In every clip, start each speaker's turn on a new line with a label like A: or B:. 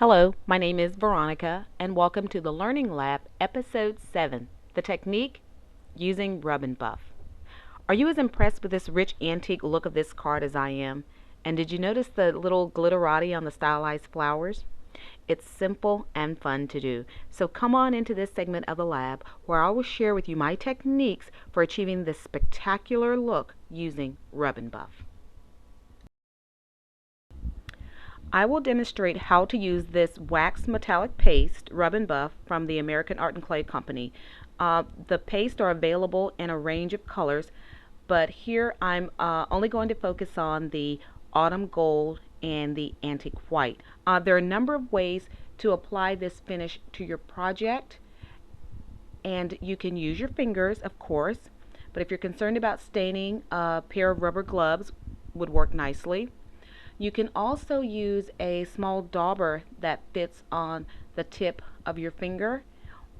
A: Hello, my name is Veronica, and welcome to the Learning Lab, Episode 7, The Technique Using Rub and Buff. Are you as impressed with this rich antique look of this card as I am? And did you notice the little glitterati on the stylized flowers? It's simple and fun to do. So come on into this segment of the lab where I will share with you my techniques for achieving this spectacular look using Rub and Buff. I will demonstrate how to use this wax metallic paste, Rub and Buff, from the American Art and Clay Company. The pastes are available in a range of colors, but here I'm only going to focus on the autumn gold and the antique white. There are a number of ways to apply this finish to your project, and you can use your fingers, of course, but if you're concerned about staining, a pair of rubber gloves would work nicely. You can also use a small dauber that fits on the tip of your finger,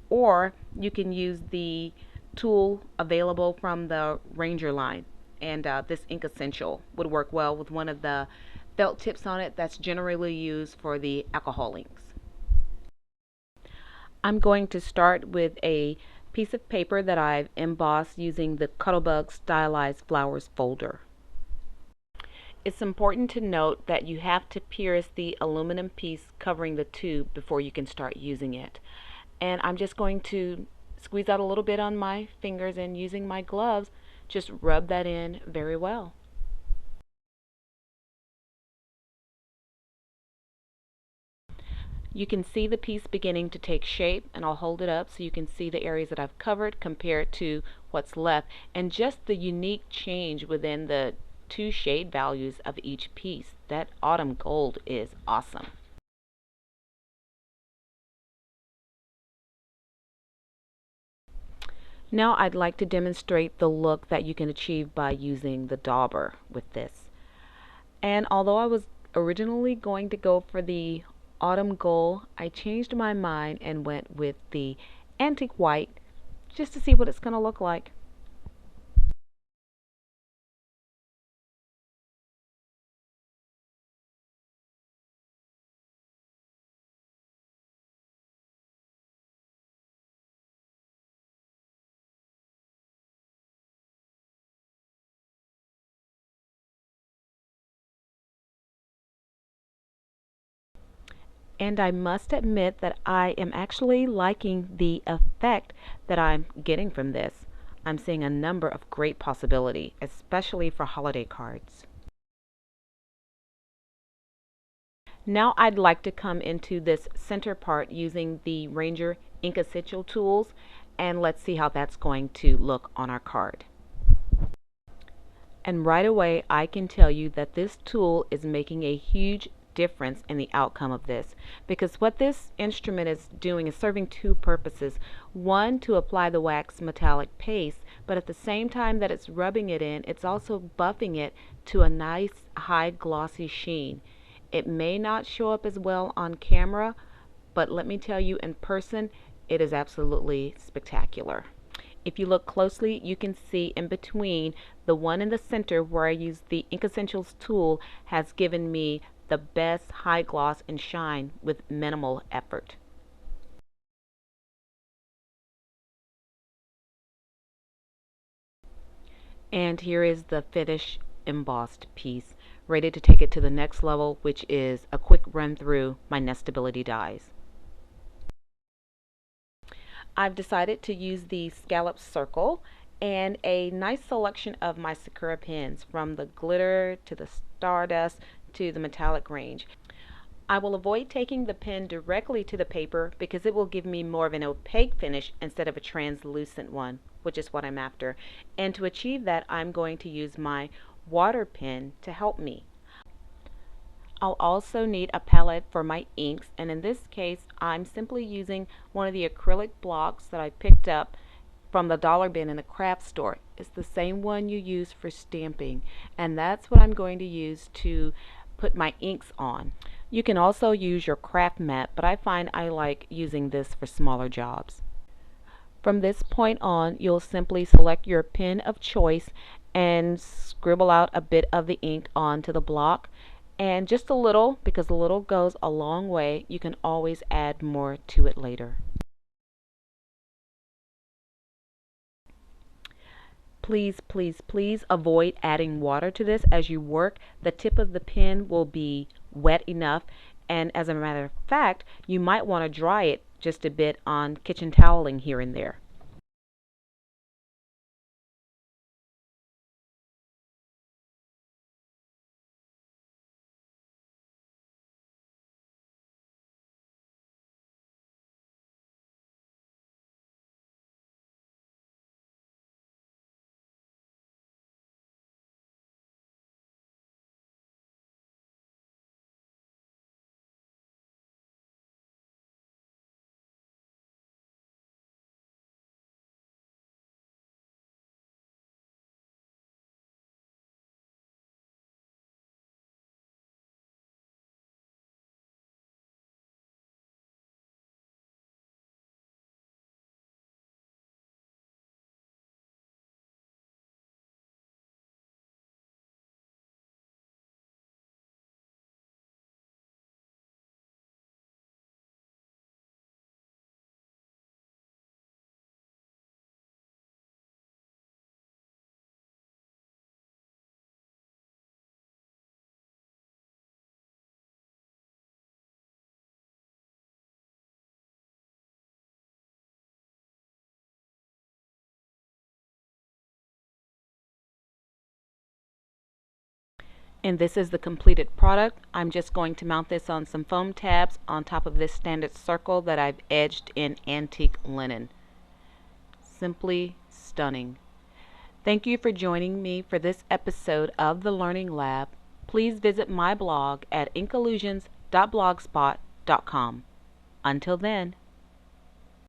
A: or you can use the tool available from the Ranger line. And this Ink Essential would work well with one of the felt tips on it that's generally used for the alcohol inks. I'm going to start with a piece of paper that I've embossed using the Cuttlebug Stylized Flowers folder. It's important to note that you have to pierce the aluminum piece covering the tube before you can start using it. And I'm just going to squeeze out a little bit on my fingers, and using my gloves, just rub that in very well. You can see the piece beginning to take shape, and I'll hold it up so you can see the areas that I've covered compared to what's left, and just the unique change within the two shade values of each piece. That autumn gold is awesome. Now I'd like to demonstrate the look that you can achieve by using the dauber with this. And although I was originally going to go for the autumn gold, I changed my mind and went with the antique white just to see what it's going to look like. And I must admit that I am actually liking the effect that I'm getting from this. I'm seeing a number of great possibilities, especially for holiday cards. Now I'd like to come into this center part using the Ranger Ink Essential tools, and let's see how that's going to look on our card. And right away I can tell you that this tool is making a huge difference in the outcome of this, because what this instrument is doing is serving two purposes. One, to apply the wax metallic paste, but at the same time that it's rubbing it in, it's also buffing it to a nice high glossy sheen. It may not show up as well on camera, but let me tell you, in person it is absolutely spectacular. If you look closely, you can see in between, the one in the center where I used the Ink Essentials tool has given me the best high gloss and shine with minimal effort. And here is the finished embossed piece, ready to take it to the next level, which is a quick run through my nestability dies. I've decided to use the scallop circle and a nice selection of my Sakura pens, from the glitter to the stardust to the metallic range. I will avoid taking the pen directly to the paper because it will give me more of an opaque finish instead of a translucent one, which is what I'm after. And to achieve that, I'm going to use my water pen to help me. I'll also need a palette for my inks, and in this case I'm simply using one of the acrylic blocks that I picked up from the dollar bin in the craft store. It's the same one you use for stamping, and that's what I'm going to use to put my inks on. You can also use your craft mat, but I find I like using this for smaller jobs. From this point on, you'll simply select your pen of choice and scribble out a bit of the ink onto the block, And just a little, because a little goes a long way. You can always add more to it later. Please, please, please avoid adding water to this as you work. The tip of the pen will be wet enough, and as a matter of fact, you might want to dry it just a bit on kitchen toweling here and there. And this is the completed product. I'm just going to mount this on some foam tabs on top of this standard circle that I've edged in antique linen. Simply stunning. Thank you for joining me for this episode of the Learning Lab. Please visit my blog at inkallusions.blogspot.com. Until then.